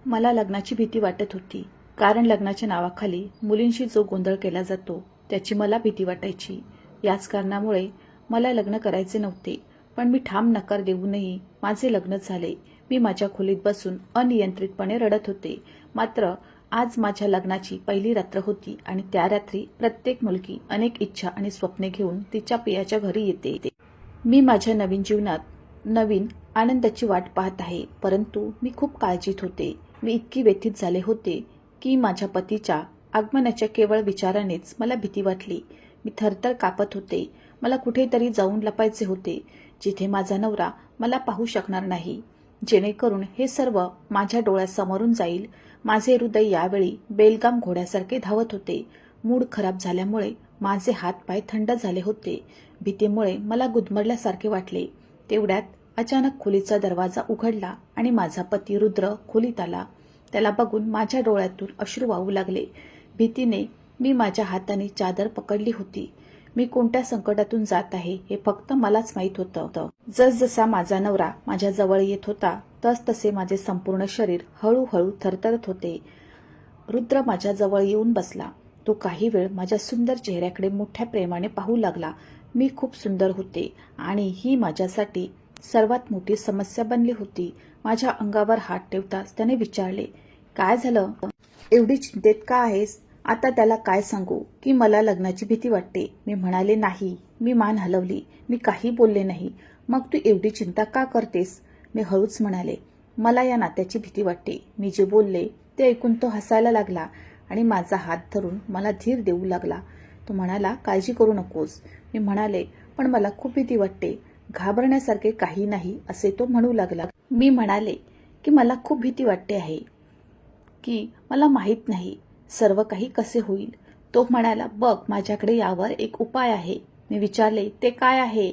मला लग्नाची भीती वाटत होती, कारण लग्नाच्या नावाखाली मुलींशी जो गोंधळ केला जातो त्याची मला भीती वाटायची. याच कारणामुळे मला लग्न करायचे नव्हते, पण मी ठाम नकार देऊनही माझे लग्न झाले. मी माझ्या खोलीत बसून अनियंत्रितपणे रडत होते. मात्र आज माझ्या लग्नाची पहिली रात्र होती आणि त्या रात्री प्रत्येक मुलगी अनेक इच्छा आणि स्वप्ने घेऊन तिच्या पियाच्या घरी येते. मी माझ्या नवीन जीवनात नवीन आनंदाची वाट पाहत आहे, परंतु मी खूप काळजीत होते. मी इतकी व्यथित झाले होते की माझ्या पतीच्या आगमनाच्या केवळ विचारानेच मला भीती वाटली. मी थरथर कापत होते. मला कुठेतरी जाऊन लपायचे होते, जिथे माझा नवरा मला पाहू शकणार नाही, जेणेकरून हे सर्व माझ्या डोळ्यासमोरून जाईल. माझे हृदय यावेळी बेलगाम घोड्यासारखे धावत होते. मूड खराब झाल्यामुळे माझे हात पाय थंड झाले होते. भीतीमुळे मला गुदमरल्यासारखे वाटले. तेवढ्यात अचानक खोलीचा दरवाजा उघडला आणि माझा पती रुद्र खोलीत आला. त्याला बघून माझ्या डोळ्यातून अश्रू वाहू लागले. भीतीने मी माझ्या हाताने चादर पकडली होती. मी कोणत्या संकटातून जात आहे हे फक्त मलाच माहीत होतं. जसजसा माझा नवरा माझ्या जवळ येत होता तसतसे माझे संपूर्ण शरीर हळूहळू थरथरत होते. रुद्र माझ्या जवळ येऊन बसला. तो काही वेळ माझ्या सुंदर चेहऱ्याकडे मोठ्या प्रेमाने पाहू लागला. मी खूप सुंदर होते आणि ही माझ्यासाठी सर्वात मोठी समस्या बनली होती. माझ्या अंगावर हात ठेवताच त्याने विचारले, काय झालं? एवढी चिंतेत का आहेस? आता त्याला काय सांगू की मला लग्नाची भीती वाटते? मी म्हणाले, नाही. मी मान हलवली. मी काही बोलले नाही. मग तू एवढी चिंता का करतेस? मी हळूच म्हणाले, मला या नात्याची भीती वाटते. मी जे बोलले ते ऐकून तो हसायला लागला आणि माझा हात धरून मला धीर देऊ लागला. तो म्हणाला, काळजी करू नकोस. मी म्हणाले, पण मला खूप भीती वाटते. घाबरण्यासारखे काही नाही असे तो म्हणू लागला. मी म्हणाले की मला खूप भीती वाटते आहे, की मला माहीत नाही सर्व काही कसे होईल. तो म्हणाला, बघ, माझ्याकडे यावर एक उपाय आहे. मी विचारले, ते काय आहे?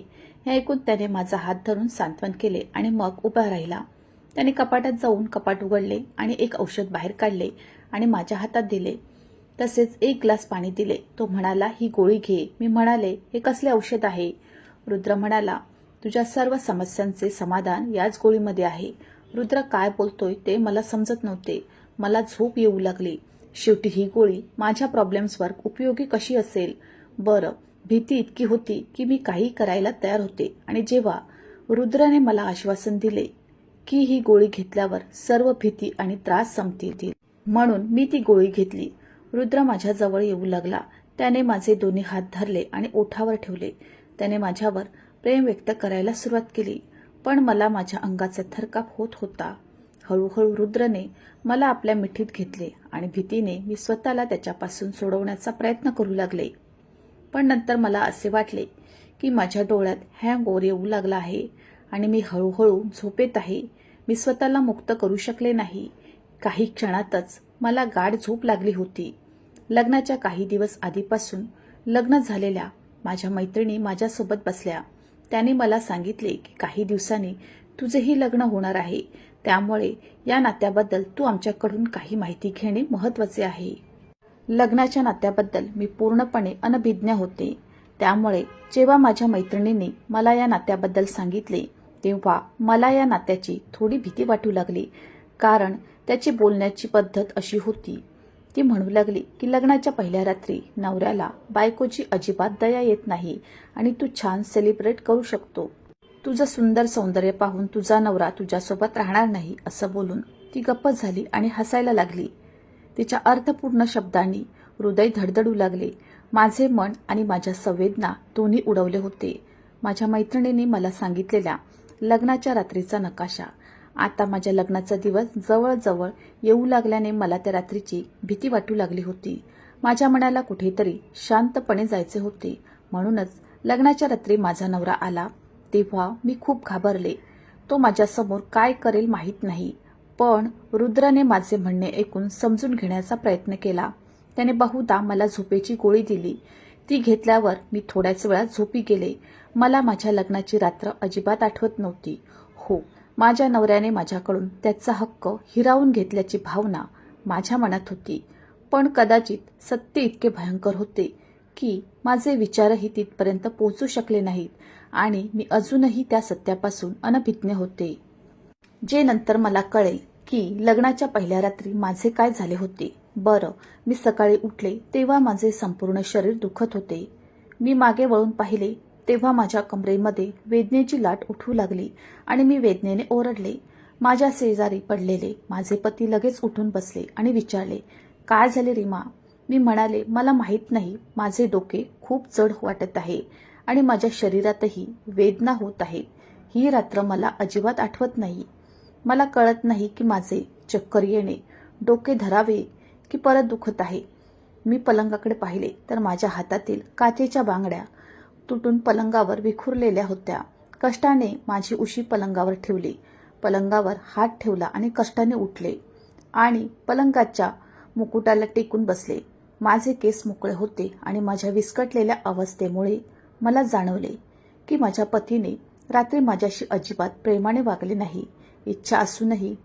हे ऐकून त्याने माझा हात धरून सांत्वन केले आणि मग उभा राहिला. त्याने कपाटात जाऊन कपाट उघडले आणि एक औषध बाहेर काढले आणि माझ्या हातात दिले. तसेच एक ग्लास पाणी दिले. तो म्हणाला, ही गोळी घे. मी म्हणाले, हे कसले औषध आहे? रुद्र म्हणाला, तुझ्या सर्व समस्यांचे समाधान याच गोळीमध्ये आहे. रुद्र काय बोलतोय ते मला समजत नव्हते. मला झोप येऊ लागली. शेवटी ही गोळी माझ्या प्रॉब्लेम्सवर उपयोगी कशी असेल? बरं, भीती इतकी होती की मी काही करायला तयार होते. आणि जेव्हा रुद्राने मला आश्वासन दिले की ही गोळी घेतल्यावर सर्व भीती आणि त्रास संपतील, म्हणून मी ती गोळी घेतली. रुद्र माझ्या जवळ येऊ लागला. त्याने माझे दोन्ही हात धरले आणि ओठावर ठेवले. त्याने माझ्यावर प्रेम व्यक्त करायला सुरुवात केली, पण मला माझ्या अंगाचा थरकाप होत होता. हळूहळू रुद्रने मला आपल्या मिठीत घेतले आणि भीतीने मी स्वतःला त्याच्यापासून सोडवण्याचा प्रयत्न करू लागले. पण नंतर मला असे वाटले की माझ्या डोळ्यात हँगओव्हर येऊ लागला आहे आणि मी हळूहळू झोपेत आहे. मी स्वतःला मुक्त करू शकले नाही. काही क्षणातच मला गाढ झोप लागली होती. लग्नाच्या काही दिवस आधीपासून लग्न झालेल्या माझ्या मैत्रिणी माझ्यासोबत बसल्या. त्याने मला सांगितले की काही दिवसांनी तुझेही लग्न होणार आहे, त्यामुळे या नात्याबद्दल तू आमच्याकडून काही माहिती घेणे महत्त्वाचे आहे. लग्नाच्या नात्याबद्दल मी पूर्णपणे अनभिज्ञ होते. त्यामुळे जेव्हा माझ्या मैत्रिणींनी मला या नात्याबद्दल सांगितले तेव्हा मला या नात्याची थोडी भीती वाटू लागली, कारण त्याची बोलण्याची पद्धत अशी होती. ती म्हणू लागली की लग्नाच्या पहिल्या रात्री नवऱ्याला बायकोची अजिबात दया येत नाही आणि तू छान सेलिब्रेट करू शकतो. तुझं सुंदर सौंदर्य पाहून तुझा नवरा तुझ्यासोबत राहणार नाही, असं बोलून ती गप्प झाली आणि हसायला लागली. तिच्या अर्थपूर्ण शब्दांनी हृदय धडधडू लागले. माझे मन आणि माझ्या संवेदना दोन्ही उडवले होते. माझ्या मैत्रिणींनी मला सांगितलेल्या लग्नाच्या रात्रीचा नकाशा. आता माझ्या लग्नाचा दिवस जवळजवळ येऊ लागल्याने मला त्या रात्रीची भीती वाटू लागली होती. माझ्या मनाला कुठेतरी शांतपणे जायचे होते. म्हणूनच लग्नाच्या रात्री माझा नवरा आला तेव्हा मी खूप घाबरले. तो माझ्यासमोर काय करेल माहीत नाही, पण रुद्राने माझे म्हणणे ऐकून समजून घेण्याचा प्रयत्न केला. त्याने बहुधा मला झोपेची गोळी दिली. ती घेतल्यावर मी थोड्याच वेळात झोपी गेले. मला माझ्या लग्नाची रात्र अजिबात आठवत नव्हती. हो, माझ्या नवऱ्याने माझ्याकडून त्याचा हक्क हिरावून घेतल्याची भावना माझ्या मनात होती, पण कदाचित सत्य इतके भयंकर होते की माझे विचारही तिथपर्यंत पोहोचू शकले नाहीत आणि मी अजूनही त्या सत्यापासून अनभिज्ञ होते. जे नंतर मला कळेल की लग्नाच्या पहिल्या रात्री माझे काय झाले होते. बरं, मी सकाळी उठले तेव्हा माझे संपूर्ण शरीर दुखत होते. मी मागे वळून पाहिले तेव्हा माझ्या कमरेमध्ये वेदनेची लाट उठू लागली आणि मी वेदनेने ओरडले. माझ्या शेजारी पडलेले माझे पती लगेच उठून बसले आणि विचारले, काय झाले रीमा? मी म्हणाले, मला माहीत नाही, माझे डोके खूप जड वाटत आहे आणि माझ्या शरीरातही वेदना होत आहे. ही रात्र मला अजिबात आठवत नाही. मला कळत नाही की माझे चक्कर येणे, डोके धरावे की परत दुखत आहे. मी पलंगाकडे पाहिले तर माझ्या हातातील काचेच्या बांगड्या तुटून पलंगावर विखुरलेल्या होत्या. कष्टाने माझी उशी पलंगावर ठेवली. पलंगावर हात ठेवला आणि कष्टाने उठले आणि पलंगाच्या मुकुटाला टेकून बसले. माझे केस मोकळे होते आणि माझ्या विस्कटलेल्या अवस्थेमुळे मला जाणवले की माझ्या पतीने रात्री माझ्याशी अजिबात प्रेमाने वागले नाही. इच्छा असूनही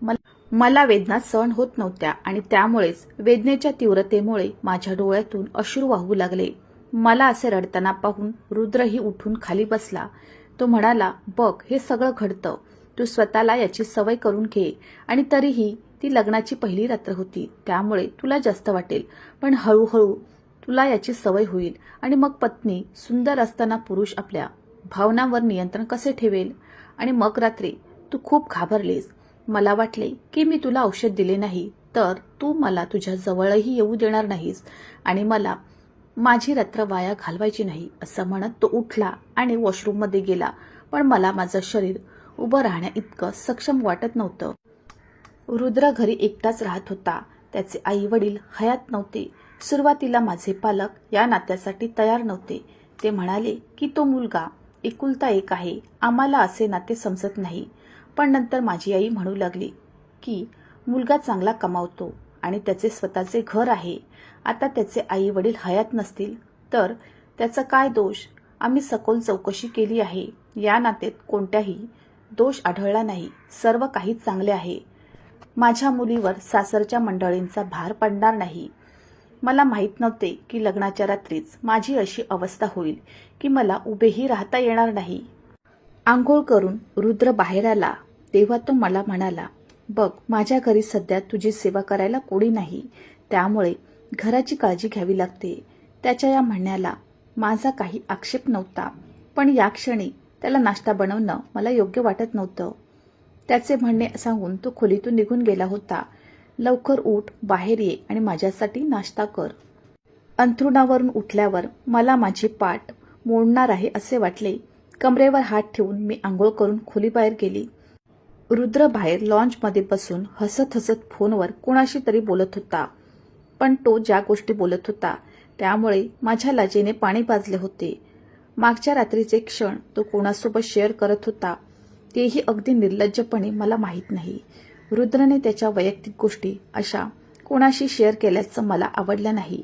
मला वेदना सहन होत नव्हत्या आणि त्यामुळेच वेदनेच्या तीव्रतेमुळे माझ्या डोळ्यातून अश्रू वाहू लागले. मला असे रडताना पाहून रुद्रही उठून खाली बसला. तो म्हणाला, बघ, हे सगळं घडतं. तू स्वतःला याची सवय करून घे आणि तरीही ती लग्नाची पहिली रात्र होती, त्यामुळे तुला जास्त वाटेल, पण हळूहळू तुला याची सवय होईल आणि मग पत्नी सुंदर असताना पुरुष आपल्या भावनांवर नियंत्रण कसे ठेवेल. आणि मग रात्री तू खूप घाबरलीस. मला वाटले की मी तुला औषध दिले नाही तर तू मला तुझ्या जवळही येऊ देणार नाहीस आणि मला माझी रात्र वाया घालवायची नाही. असं म्हणत तो उठला आणि वॉशरूममध्ये गेला. पण मला माझं शरीर उभं राहण्या इतकं सक्षम वाटत नव्हतं. रुद्र घरी एकटाच राहत होता. त्याचे आई वडील हयात नव्हते. सुरुवातीला माझे पालक या नात्यासाठी तयार नव्हते. ते म्हणाले की तो मुलगा एकुलता एक आहे, आम्हाला असे नाते समजत नाही. पण नंतर माझी आई म्हणू लागली की मुलगा चांगला कमावतो आणि त्याचे स्वतःचे घर आहे. आता त्याचे आई वडील हयात नसतील तर त्याचा काय दोष? आम्ही सखोल चौकशी केली आहे. या नात्यात कोणत्याही दोष आढळला नाही. सर्व काही चांगले आहे. माझ्या मुलीवर सासरच्या मंडळींचा भार पडणार नाही. मला माहीत नव्हते की लग्नाच्या रात्रीच माझी अशी अवस्था होईल की मला उभेही राहता येणार नाही. आंघोळ करून रुद्र बाहेर आला तेव्हा तो मला म्हणाला, बघ, माझ्या घरी सध्या तुझी सेवा करायला कोणी नाही, त्यामुळे घराची काळजी घ्यावी लागते. त्याच्या या म्हणण्याला माझा काही आक्षेप नव्हता, पण या क्षणी त्याला नाश्ता बनवणं मला योग्य वाटत नव्हतं. त्याचे म्हणणे सांगून तो खोलीतून निघून गेला होता. लवकर उठ, बाहेर ये आणि माझ्यासाठी नाश्ता कर. अंथरुणावरून उठल्यावर मला माझी पाठ मोडणार आहे असे वाटले. कमरेवर हात ठेवून मी आंघोळ करून खोलीबाहेर गेली. रुद्र बाहेर लॉन्जमध्ये बसून हसत हसत फोनवर कोणाशी तरी बोलत होता. पण तो ज्या गोष्टी बोलत होता त्यामुळे माझ्या लाजेने पाणी पाजले होते. मागच्या रात्रीचे क्षण तो कोणासोबत शेअर करत होता तेही अगदी निर्लज्जपणे मला माहीत नाही. रुद्रने त्याच्या वैयक्तिक गोष्टी अशा कोणाशी शेअर केल्याचं मला आवडलं नाही.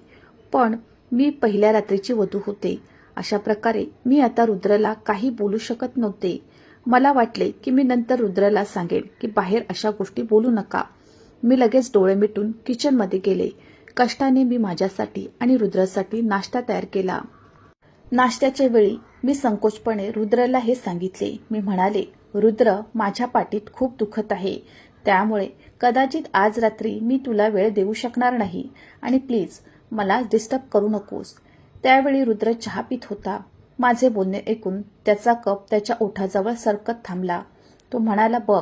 पण मी पहिल्या रात्रीची वधू होते. अशा प्रकारे मी आता रुद्रला काही बोलू शकत नव्हते. मला वाटले की मी नंतर रुद्रला सांगेन की बाहेर अशा गोष्टी बोलू नका. मी लगेच डोळे मिटून किचनमध्ये गेले. कष्टाने मी माझ्यासाठी आणि रुद्रसाठी नाश्ता तयार केला. नाश्त्याच्या वेळी मी संकोचपणे रुद्रला हे सांगितले. मी म्हणाले, रुद्र, माझ्या पाठीत खूप दुखत आहे, त्यामुळे कदाचित आज रात्री मी तुला वेळ देऊ शकणार नाही आणि प्लीज मला डिस्टर्ब करू नकोस. त्यावेळी रुद्र चहा पित होता. माझे बोलणे ऐकून त्याचा कप त्याच्या ओठाजवळ सरकत थांबला. तो म्हणाला, बघ,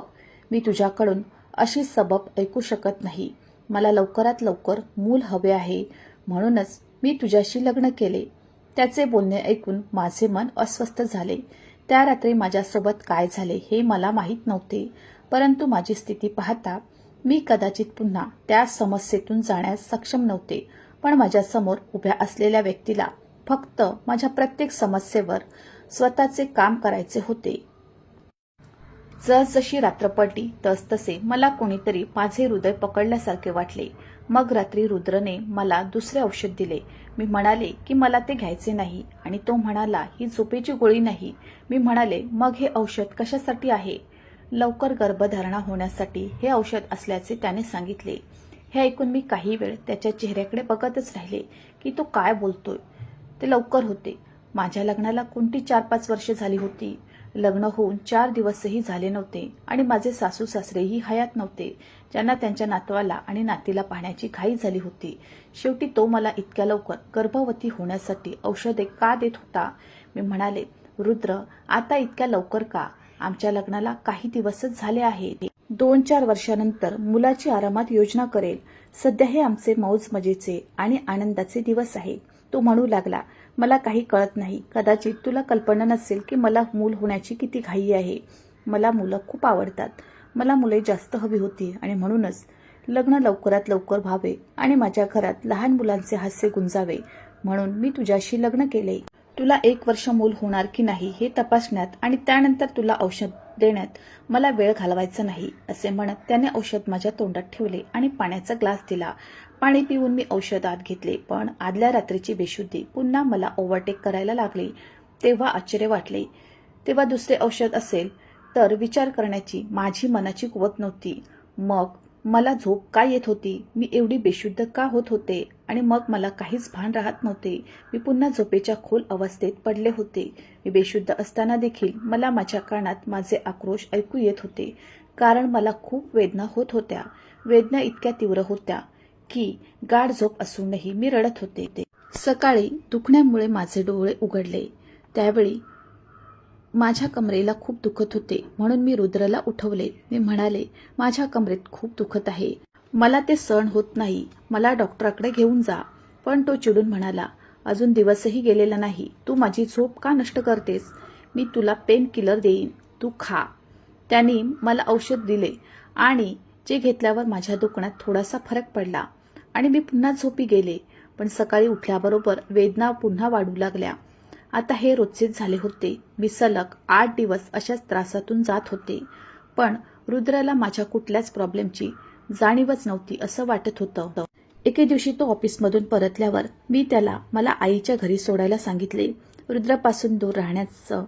मी तुझ्याकडून अशी सबब ऐकू शकत नाही. मला लवकरात लवकर मूल हवे आहे, म्हणूनच मी तुझ्याशी लग्न केले. त्याचे बोलणे ऐकून माझे मन अस्वस्थ झाले. त्या रात्री माझ्यासोबत काय झाले हे मला माहीत नव्हते, परंतु माझी स्थिती पाहता मी कदाचित पुन्हा त्या समस्येतून जाण्यास सक्षम नव्हते. पण माझ्यासमोर उभ्या असलेल्या व्यक्तीला फक्त माझ्या प्रत्येक समस्येवर स्वतःचे काम करायचे होते. जसजशी रात्र पडली तसतसे मला कोणीतरी माझे हृदय पकडल्यासारखे वाटले. मग रात्री रुद्रने मला दुसरे औषध दिले. मी म्हणाले की मला ते घ्यायचे नाही आणि तो म्हणाला, ही झोपेची गोळी नाही. मी म्हणाले, मग हे औषध कशासाठी आहे? लवकर गर्भधारणा होण्यासाठी हे औषध असल्याचे त्याने सांगितले. हे ऐकून मी काही वेळ त्याच्या चेहऱ्याकडे बघतच राहिले की तो काय बोलतोय. ते लवकर होते. माझ्या लग्नाला कोणती 4-5 वर्षे झाली होती. लग्न होऊन 4 दिवसही झाले नव्हते आणि माझे सासू सासरेही हयात नव्हते, ज्यांना त्यांच्या नातवाला आणि नातीला पाहण्याची घाई झाली होती. शेवटी तो मला इतक्या लवकर गर्भवती होण्यासाठी औषधे का देत होता? मी म्हणाले, रुद्र, आता इतक्या लवकर का? आमच्या लग्नाला काही दिवसच झाले आहेत. 2-4 वर्षानंतर मुलाची आरामात योजना करेल. सध्या हे आमचे मौज मजेचे आणि आनंदाचे दिवस आहे. तो म्हणू लागला, मला काही कळत नाही. कदाचित तुला कल्पना नसेल की मला मूल होण्याची किती घाई आहे. मला मुलं खूप आवडतात. मला मुले जास्त हवी होती आणि म्हणूनच लग्न लवकरात लवकर व्हावे आणि माझ्या घरात लहान मुलांचे हास्य गुंजावे म्हणून मी तुझ्याशी लग्न केले. तुला 1 वर्ष मूल होणार की नाही हे तपासण्यात आणि त्यानंतर तुला औषध देण्यात मला वेळ घालवायचा नाही, असे म्हणत त्याने औषध माझ्या तोंडात ठेवले आणि पाण्याचा ग्लास दिला. पाणी पिऊन मी औषध आत घेतले, पण आदल्या रात्रीची बेशुद्धी पुन्हा मला ओव्हरटेक करायला लागली. तेव्हा आश्चर्य वाटले. तेव्हा दुसरे औषध असेल तर विचार करण्याची माझी मनाची कुवत नव्हती. मग मला झोप का येत होती? मी एवढी बेशुद्ध का होत होते? आणि मग मला काहीच भान राहत नव्हते. मी पुन्हा झोपेच्या खोल अवस्थेत पडले होते. मी बेशुद्ध असताना देखील मला माझ्या कानात माझे आक्रोश ऐकू येत होते, कारण मला खूप वेदना होत होत्या. वेदना इतक्या तीव्र होत्या की गाढ झोप असूनही मी रडत होते. सकाळी दुखण्यामुळे माझे डोळे उघडले. त्यावेळी माझ्या कमरेला खूप दुखत होते, म्हणून मी रुद्रला उठवले. मी म्हणाले, माझ्या कमरेत खूप दुखत आहे. मला ते सहन होत नाही. मला डॉक्टराकडे घेऊन जा. पण तो चिडून म्हणाला, अजून दिवसही गेलेला नाही. तू माझी झोप का नष्ट करतेस? मी तुला पेन किलर देईन, तू खा. त्यांनी मला औषध दिले आणि जे घेतल्यावर माझ्या दुखण्यात थोडासा फरक पडला आणि मी पुन्हा झोपी गेले. पण सकाळी उठल्याबरोबर वेदना पुन्हा वाढू लागल्या. आता हे रोजचेच झाले होते. मी सलग 8 दिवस अशाच त्रासातून जात होते. पण रुद्राला माझ्या कुठल्याच प्रॉब्लेमची जाणीवच नव्हती असं वाटत होतं. एके दिवशी तो ऑफिसमधून परतल्यावर मी त्याला मला आईच्या घरी सोडायला सांगितले. रुद्रापासून दूर राहण्याचं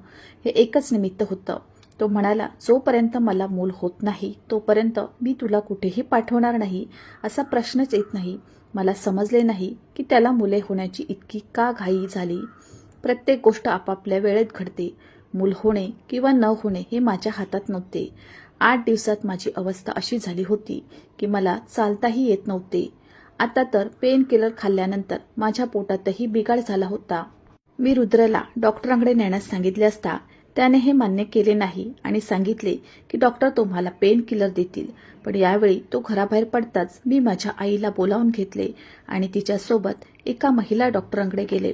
हे एकच निमित्त होतं. तो म्हणाला, जोपर्यंत मला मूल होत नाही तोपर्यंत मी तुला कुठेही पाठवणार नाही. असा प्रश्नच येत नाही. मला समजले नाही की त्याला मुले होण्याची इतकी का घाई झाली. प्रत्येक गोष्ट आपापल्या वेळेत घडते. मूल होणे किंवा न होणे हे माझ्या हातात नव्हते. 8 दिवसात माझी अवस्था अशी झाली होती की मला चालताही येत नव्हते. आता तर पेन किलर खाल्ल्यानंतर माझ्या पोटातही बिघाड झाला होता. मी रुद्रला डॉक्टरांकडे नेण्यास सांगितले असता त्याने हे मान्य केले नाही आणि सांगितले की डॉक्टर तुम्हाला पेन किलर देतील. पण यावेळी तो घराबाहेर पडताच मी माझ्या आईला बोलावून घेतले आणि तिच्यासोबत एका महिला डॉक्टरांकडे गेले.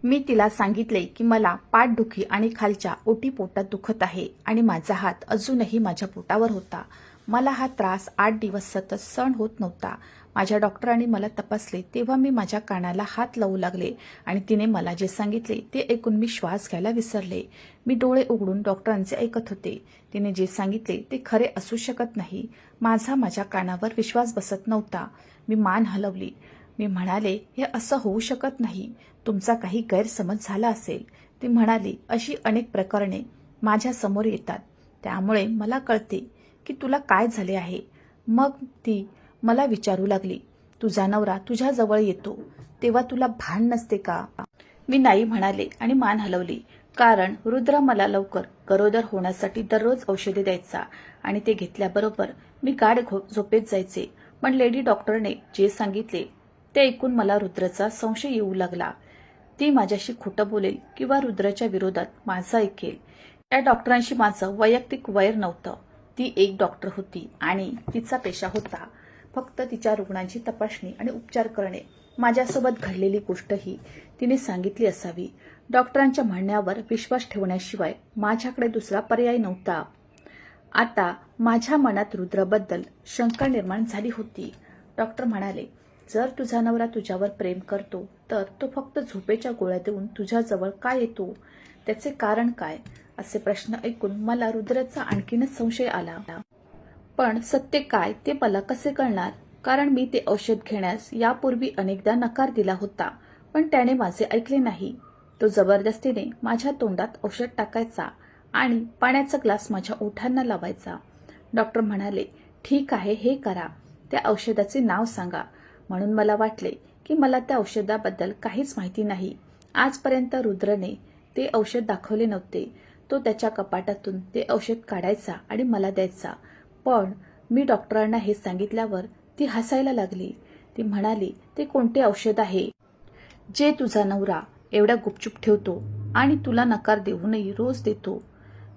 मी तिला सांगितले की मला पाठदुखी आणि खालच्या ओटी पोटात दुखत आहे आणि माझा हात अजूनही माझ्या पोटावर होता. मला हा त्रास 8 दिवस सतत सहन होत नव्हता. माझ्या डॉक्टरांनी मला तपासले तेव्हा मी माझ्या कानाला हात लावू लागले आणि तिने मला जे सांगितले ते ऐकून मी श्वास घ्यायला विसरले. मी डोळे उघडून डॉक्टरांचे ऐकत होते. तिने जे सांगितले ते खरे असू शकत नाही. माझ्या कानावर विश्वास बसत नव्हता. मी मान हलवली. मी म्हणाले, हे असं होऊ शकत नाही. तुमचा काही गैरसमज झाला असेल. ती म्हणाली, अशी अनेक प्रकरणे माझ्या समोर येतात, त्यामुळे मला कळते की तुला काय झाले आहे. मग ती मला विचारू लागली, तुझा नवरा तुझ्या जवळ येतो तेव्हा तुला भान नसते का? मी नाही म्हणाले आणि मान हलवली, कारण रुद्र मला लवकर गरोदर होण्यासाठी दररोज औषधे द्यायचा आणि ते घेतल्याबरोबर मी गाढ झोपेत जायचे. पण लेडी डॉक्टरने जे सांगितले ते ऐकून मला रुद्रचा संशय येऊ लागला. ती माझ्याशी खोटं बोलेल किंवा रुद्रच्या विरोधात माझं ऐकेल. त्या डॉक्टरांशी माझं वैयक्तिक वैर नव्हतं. ती एक डॉक्टर होती आणि तिचा पेशा होता फक्त तिच्या रुग्णांची तपासणी आणि उपचार करणे. माझ्यासोबत घडलेली गोष्टही तिने सांगितली असावी. डॉक्टरांच्या म्हणण्यावर विश्वास ठेवण्याशिवाय माझ्याकडे दुसरा पर्याय नव्हता. आता माझ्या मनात रुद्रबद्दल शंका निर्माण झाली होती. डॉक्टर म्हणाले, जर तुझा नवरा तुझ्यावर प्रेम करतो तर तो फक्त झोपेच्या गोळ्या देऊन तुझ्याजवळ का येतो? त्याचे कारण काय? असे प्रश्न ऐकून मला रुद्रचा आणखीनच संशय आला. पण सत्य काय ते मला कसे कळणार? कारण मी ते औषध घेण्यास यापूर्वी अनेकदा नकार दिला होता, पण त्याने माझे ऐकले नाही. तो जबरदस्तीने माझ्या तोंडात औषध टाकायचा आणि पाण्याचा ग्लास माझ्या ओठांना लावायचा. डॉक्टर म्हणाले, ठीक आहे, हे करा. त्या औषधाचे नाव सांगा. म्हणून मला वाटले की मला त्या औषधाबद्दल काहीच माहिती नाही. आजपर्यंत रुद्रने ते औषध दाखवले नव्हते. तो त्याच्या कपाटातून ते औषध काढायचा आणि मला द्यायचा. पण मी डॉक्टरांना हे सांगितल्यावर ती हसायला लागली. ती म्हणाली, ते कोणते औषध आहे जे तुझा नवरा एवढा गुपचूप ठेवतो आणि तुला नकार देऊनही रोज देतो?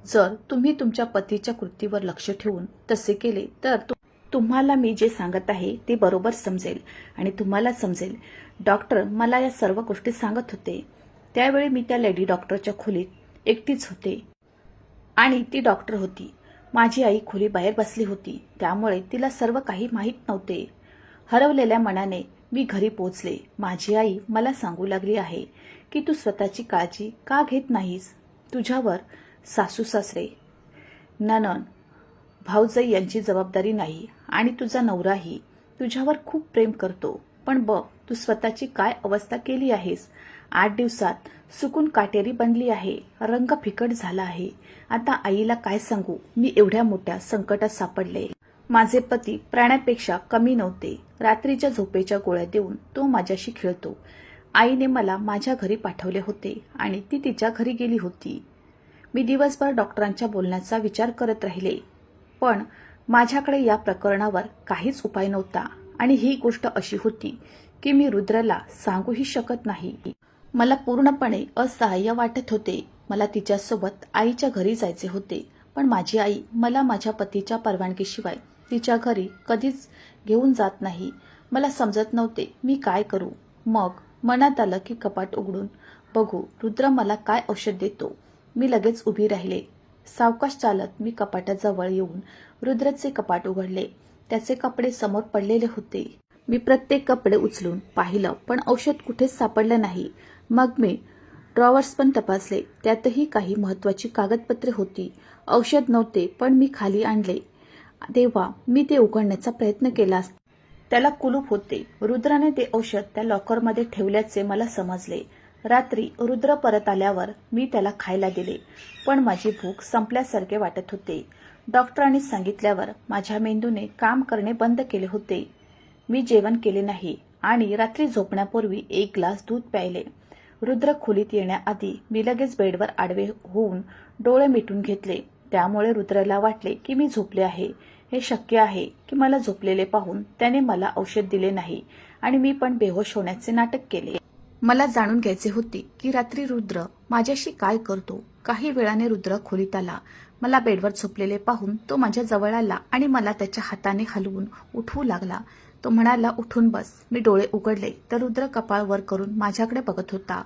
जर तुम्ही तुमच्या पतीच्या कृतीवर लक्ष ठेवून तसे केले तर तुम्हाला मी जे सांगत आहे ते बरोबर समजेल आणि तुम्हाला समजेल. डॉक्टर मला या सर्व गोष्टी सांगत होते. त्यावेळी मी त्या लेडी डॉक्टरच्या खोलीत एकटीच होते आणि ती डॉक्टर होती. माझी आई खोलीबाहेर बसली होती, त्यामुळे तिला सर्व काही माहीत नव्हते. हरवलेल्या मनाने मी घरी पोहोचले. माझी आई मला सांगू लागली आहे की तू स्वतःची काळजी का घेत नाहीस? तुझ्यावर सासू सासरे, नणंद, भाऊजाई यांची जबाबदारी नाही आणि तुझा नवराही तुझ्यावर खूप प्रेम करतो. पण बघ तू स्वतःची काय अवस्था केली आहेस. 8 दिवसात सुकून काटेरी बनली आहे, रंग फिकट झाला आहे. आता आईला काय सांगू, मी एवढ्या मोठ्या संकटात सापडले. माझे पती प्राण्यापेक्षा कमी नव्हते. रात्रीच्या झोपेच्या गोळ्या देऊन तो माझ्याशी खेळतो. आईने मला माझ्या घरी पाठवले होते आणि ती तिच्या घरी गेली होती. मी दिवसभर डॉक्टरांच्या बोलण्याचा विचार करत राहिले, पण माझ्याकडे या प्रकरणावर काहीच उपाय नव्हता. आणि ही गोष्ट अशी होती की मी रुद्रला सांगूही शकत नाही. मला पूर्णपणे असहाय्य वाटत होते. मला तिच्यासोबत आईच्या घरी जायचे होते, पण माझी आई मला माझ्या पतीच्या परवानगीशिवाय तिच्या घरी कधीच घेऊन जात नाही. मला समजत नव्हते मी काय करू. मग मनात आलं की कपाट उघडून बघू रुद्र मला काय औषध देतो. मी लगेच उभी राहिले. सावकाश चालत मी कपाटाजवळ येऊन रुद्रचे कपाट उघडले. त्याचे कपडे समोर पडलेले होते. मी प्रत्येक कपडे उचलून पाहिलं, पण औषध कुठेच सापडलं नाही. मग मी ड्रॉवर्स पण तपासले, त्यातही काही महत्वाची कागदपत्रे होती. औषध नव्हते, पण मी खाली आणले तेव्हा मी ते उघडण्याचा प्रयत्न केला. त्याला कुलूप होते. रुद्राने ते औषध त्या लॉकरमध्ये ठेवल्याचे मला समजले. रात्री रुद्र परत आल्यावर मी त्याला खायला दिले, पण माझी भूक संपल्यासारखे वाटत होते. डॉक्टरांनी सांगितल्यावर माझ्या मेंदूने काम करणे बंद केले होते. मी जेवण केले नाही आणि रात्री झोपण्यापूर्वी 1 ग्लास दूध प्यायले. रुद्र खोलीत येण्याआधी मी लगेच बेडवर आडवे होऊन डोळे मिटून घेतले. त्यामुळे रुद्रला वाटले की मी झोपले आहे. हे शक्य आहे की मला झोपलेले पाहून त्याने मला औषध दिले नाही आणि मी पण बेहोश होण्याचे नाटक केले. मला जाणून घ्यायचे होते की रात्री रुद्र माझ्याशी काय करतो. काही वेळाने रुद्र खोलीत आला. मला बेडवर झोपलेले पाहून तो माझ्या जवळ आला आणि मला त्याच्या हाताने हलवून उठवू लागला. तो म्हणाला, उठून बस. मी डोळे उघडले तर रुद्र कपाळ वर करून माझ्याकडे बघत होता.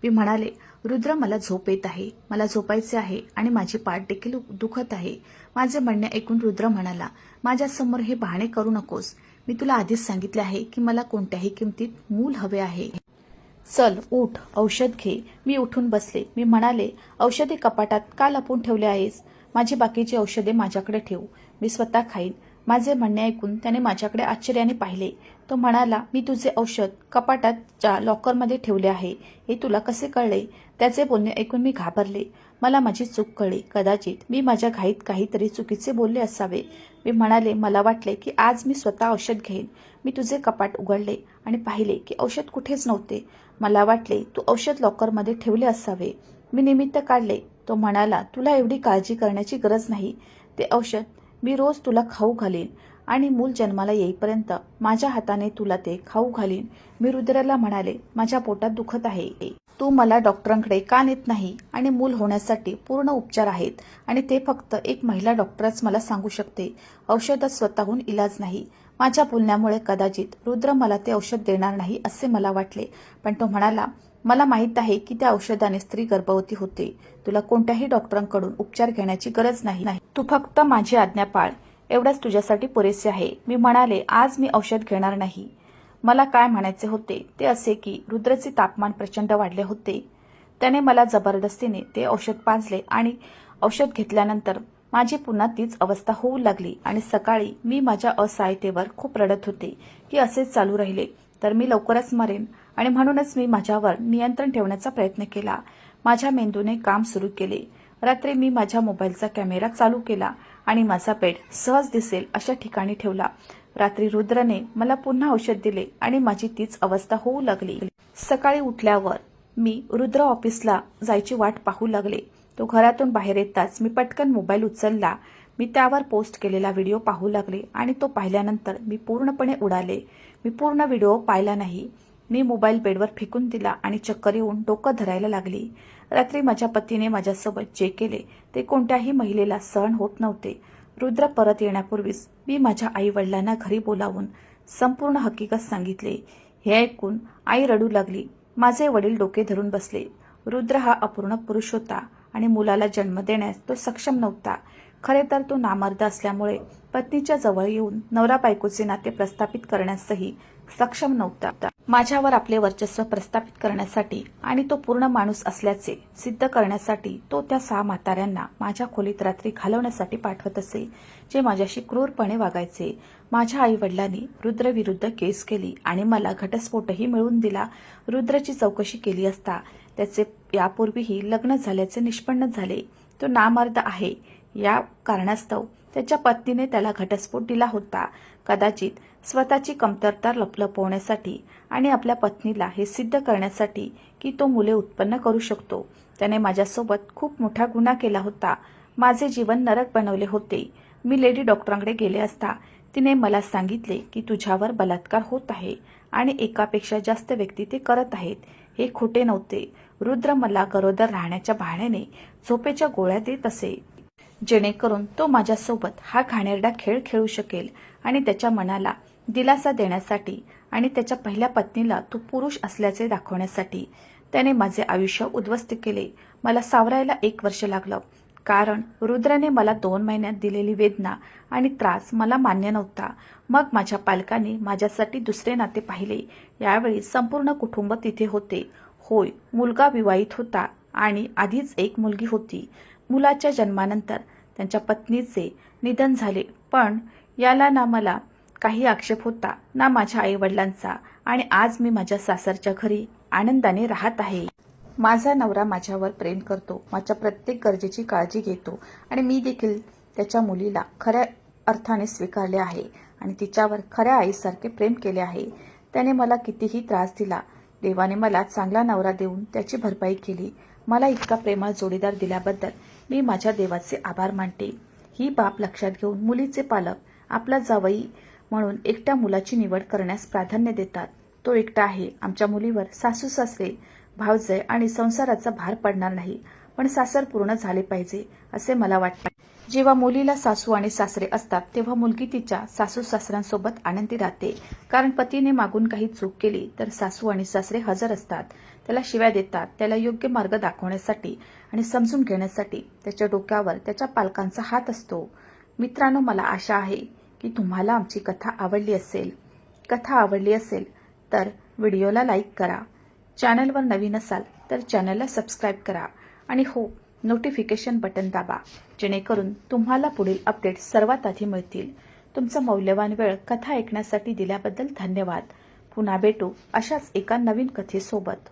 मी म्हणाले, रुद्र मला झोप येत आहे, मला झोपायचे आहे आणि माझी पाठ देखील दुखत आहे. माझे म्हणणे ऐकून रुद्र म्हणाला, माझ्यासमोर हे बहाणे करू नकोस. मी तुला आधीच सांगितले आहे की मला कोणत्याही किमतीत मूल हवे आहे. चल उठ, औषध घे. मी उठून बसले. मी म्हणाले, औषधे कपाटात का लपवून ठेवले आहेस? माझी बाकीची औषधे माझ्याकडे ठेव, मी स्वतः खाईन. माझे म्हणणे ऐकून त्याने माझ्याकडे आश्चर्याने पाहिले. तो म्हणाला, मी तुझे औषध कपाटाच्या लॉकरमध्ये ठेवले आहे, हे तुला कसे कळले? त्याचे बोलणे ऐकून मी घाबरले. मला माझी चूक कळली. कदाचित मी माझ्या घाईत काहीतरी चुकीचे बोलले असावे. मी म्हणाले, मला वाटले की आज मी स्वतः औषध घेईन. मी तुझे कपाट उघडले आणि पाहिले की औषध कुठेच नव्हते. मला वाटले तू औषध लॉकरमध्ये ठेवले असावे. मी निमित्त काढले. तो म्हणाला, तुला एवढी काळजी करण्याची गरज नाही. ते औषध मी रोज तुला खाऊ घालीन आणि मूल जन्माला येईपर्यंत माझ्या हाताने तुला ते खाऊ घालीन. मी रुद्रला म्हणाले, माझ्या पोटात दुखत आहे, तू मला डॉक्टरांकडे का नेत नाही? आणि मूल होण्यासाठी पूर्ण उपचार आहेत आणि ते फक्त एक महिला डॉक्टरच मला सांगू शकते. औषधात स्वतःहून इलाज नाही. माझ्या बोलण्यामुळे कदाचित रुद्र मला ते औषध देणार नाही असे मला वाटले, पण तो म्हणाला, मला माहित आहे की त्या औषधाने स्त्री गर्भवती होते. तुला कोणत्याही डॉक्टरांकडून उपचार घेण्याची गरज नाही. तू फक्त माझी आज्ञा पाळ, एवढंच तुझ्यासाठी पुरेसे आहे. मी म्हणाले, आज मी औषध घेणार नाही. मला काय म्हणायचे होते ते असे की रुद्रचे तापमान प्रचंड वाढले होते. त्याने मला जबरदस्तीने ते औषध पाजले आणि औषध घेतल्यानंतर माझी पुन्हा तीच अवस्था होऊ लागली आणि सकाळी मी माझ्या असहायतेवर खूप रडत होते की असेच चालू राहिले तर मी लवकरच मरेन आणि म्हणूनच मी माझ्यावर नियंत्रण ठेवण्याचा प्रयत्न केला. माझ्या मेंदूने काम सुरू केले. रात्री मी माझ्या मोबाईलचा कॅमेरा चालू केला आणि माझा बेड सहज दिसेल अशा ठिकाणी ठेवला. रात्री रुद्रने मला पुन्हा औषध दिले आणि माझी तीच अवस्था होऊ लागली. सकाळी उठल्यावर मी रुद्र ऑफिसला जायची वाट पाहू लागले. तो घरातून बाहेर येताच मी पटकन मोबाईल उचलला. मी त्यावर पोस्ट केलेला व्हिडिओ पाहू लागले आणि तो पाहिल्यानंतर मी पूर्णपणे उडाले. मी पूर्ण व्हिडिओ पाहिला नाही. मी मोबाईल बेडवर फेकून दिला आणि चक्कर येऊन डोकं धरायला लागली. रात्री माझ्या पतीने माझ्यासोबत जे केले ते कोणत्याही महिलेला सहन होत नव्हते. रुद्र परत येण्यापूर्वीच मी माझ्या आई वडिलांना घरी बोलावून संपूर्ण हकीकत सांगितले. हे ऐकून आई रडू लागली. माझे वडील डोके धरून बसले. रुद्र हा अपूर्ण पुरुष होता आणि मुलाला जन्म देण्यास तो सक्षम नव्हता. खरे तर तो नामर्द असल्यामुळे पत्नीच्या जवळ येऊन नवरा बायकोचे नाते प्रस्थापित करण्यासही सक्षम नव्हता. माझ्यावर आपले वर्चस्व प्रस्थापित करण्यासाठी आणि तो पूर्ण माणूस असल्याचे सिद्ध करण्यासाठी तो त्या 6 म्हाताऱ्यांना माझ्या खोलीत रात्री घालवण्यासाठी पाठवत असे, जे माझ्याशी क्रूरपणे वागायचे. माझ्या आई वडिलांनी रुद्र विरुद्ध केस केली आणि मला घटस्फोटही मिळवून दिला. रुद्रची चौकशी केली असता त्याचे यापूर्वीही लग्न झाल्याचे निष्पन्न झाले. तो नामर्द आहे या कारणास्तव त्याच्या पत्नीने त्याला घटस्फोट दिला होता. कदाचित स्वतःची कमतरता लपवण्यासाठी आणि आपल्या पत्नीला हे सिद्ध करण्यासाठी की तो मुले उत्पन्न करू शकतो. त्याने माझ्यासोबत खूप मोठा गुन्हा केला होता. माझे जीवन नरक बनवले होते. मी लेडी डॉक्टरांकडे गेले असता तिने मला सांगितले की तुझ्यावर बलात्कार होत आहे आणि एकापेक्षा जास्त व्यक्ती ते करत आहेत. हे खोटे नव्हते. रुद्र मला गरोदर राहण्याच्या बहाण्याने झोपेच्या गोळ्या देत असे, जेणेकरून तो माझ्यासोबत हा घाणेरडा खेळ खेळू शकेल आणि त्याच्या मनाला दिलासा देण्यासाठी आणि त्याच्या पहिल्या पत्नीला तो पुरुष असल्याचे दाखवण्यासाठी. त्याने माझे आयुष्य उद्ध्वस्त केले. मला सावरायला 1 वर्ष लागलं, कारण रुद्राने मला 2 महिन्यात दिलेली वेदना आणि त्रास मला मान्य नव्हता. मग माझ्या पालकांनी माझ्यासाठी दुसरे नाते पाहिले. यावेळी संपूर्ण कुटुंब तिथे होते. होय, मुलगा विवाहित होता आणि आधीच एक मुलगी होती. मुलाच्या जन्मानंतर त्यांच्या पत्नीचे निधन झाले, पण याला ना मला काही आक्षेप होता ना माझ्या आईवडिलांचा. आणि आज मी माझ्या सासरच्या घरी आनंदाने राहत आहे. माझा नवरा माझ्यावर प्रेम करतो, माझ्या प्रत्येक गरजेची काळजी घेतो आणि मी देखील त्याच्या मुलीला खऱ्या अर्थाने स्वीकारले आहे आणि तिच्यावर खऱ्या आईसारखे प्रेम केले आहे. त्याने मला कितीही त्रास दिला, देवाने मला चांगला नवरा देऊन त्याची भरपाई केली. मला इतका प्रेमळ जोडीदार दिल्याबद्दल मी माझ्या देवाचे आभार मानते. ही बाब लक्षात घेऊन मुलीचे पालक आपला जावई म्हणून एकट्या मुलाची निवड करण्यास प्राधान्य देतात. तो एकटा आहे. आमच्या मुलीवर सासू सासरे, भावजय आणि संसाराचा भार पडणार नाही, पण सासर पूर्ण झाले पाहिजे असे मला वाटते. जेव्हा मुलीला सासू आणि सासरे असतात तेव्हा मुलगी तिच्या सासू सासऱ्यांसोबत आनंदी राहते, कारण पतीने मागून काही चूक केली तर सासू आणि सासरे हजर असतात. त्याला शिव्या देतात, त्याला योग्य मार्ग दाखवण्यासाठी आणि समजून घेण्यासाठी त्याच्या डोक्यावर त्याच्या पालकांचा हात असतो. मित्रांनो, मला आशा आहे की तुम्हाला आमची कथा आवडली असेल. कथा आवडली असेल तर व्हिडिओला लाईक करा. चॅनलवर नवीन असाल तर चॅनलला सबस्क्राईब करा आणि हो, नोटिफिकेशन बटन दाबा, जेणेकरून तुम्हाला पुढील अपडेट सर्वात आधी मिळतील. तुमचा मौल्यवान वेळ कथा ऐकण्यासाठी दिल्याबद्दल धन्यवाद. पुन्हा भेटू अशाच एका नवीन कथेसोबत.